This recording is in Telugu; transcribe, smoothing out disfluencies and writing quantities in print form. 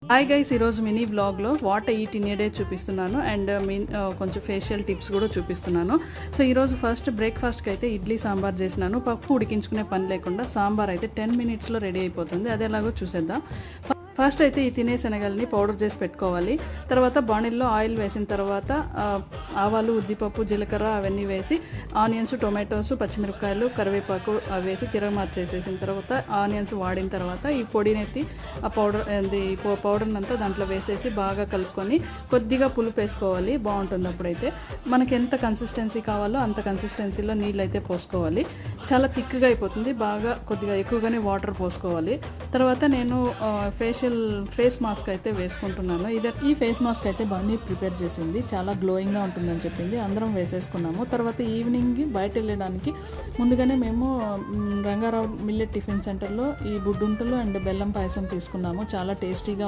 హాయ్ గైస్, ఈరోజు మినీ వ్లాగ్లో what eat in a day చూపిస్తున్నాను అండ్ కొంచెం ఫేషియల్ టిప్స్ కూడా చూపిస్తున్నాను. సో ఈరోజు ఫస్ట్ బ్రేక్ఫాస్ట్కి అయితే ఇడ్లీ సాంబార్ చేసినాను. పప్పు ఉడికించుకునే పని లేకుండా సాంబార్ అయితే 10 minutesలో రెడీ అయిపోతుంది. అది ఎలాగో చూసేద్దాం. ఫస్ట్ అయితే ఈ తినే శనగల్ని పౌడర్ చేసి పెట్టుకోవాలి. తర్వాత బాణీల్లో ఆయిల్ వేసిన తర్వాత ఆవాలు, ఉద్దిపప్పు, జీలకర్ర అవన్నీ వేసి ఆనియన్స్, టొమాటోస్, పచ్చిమిరపకాయలు, కరివేపాకు వేసి తిరగమార్చేసేసిన తర్వాత ఆనియన్స్ వాడిన తర్వాత ఈ పొడినెత్తి ఆ పౌడర్ని అంతా దాంట్లో వేసేసి బాగా కలుపుకొని కొద్దిగా పులుపు వేసుకోవాలి. బాగుంటుంది. అప్పుడైతే మనకి ఎంత కన్సిస్టెన్సీ కావాలో అంత కన్సిస్టెన్సీలో నీళ్ళు అయితే పోసుకోవాలి. చాలా థిక్గా అయిపోతుంది. బాగా కొద్దిగా ఎక్కువగానే వాటర్ పోసుకోవాలి. తర్వాత నేను ఫేస్ మాస్క్ అయితే వేసుకుంటున్నాను. ఈ ఫేస్ మాస్క్ అయితే బాగా ప్రిపేర్ చేసింది. చాలా గ్లోయింగ్గా ఉంటుందని చెప్పింది. అందరం వేసేసుకున్నాము. తర్వాత ఈవినింగ్ బయట వెళ్ళడానికి ముందుగానే మేము రంగారావు మిల్లెట్ టిఫిన్ సెంటర్లో ఈ బుడ్డుంటలు అండ్ బెల్లం పాయసం తీసుకున్నాము. చాలా టేస్టీగా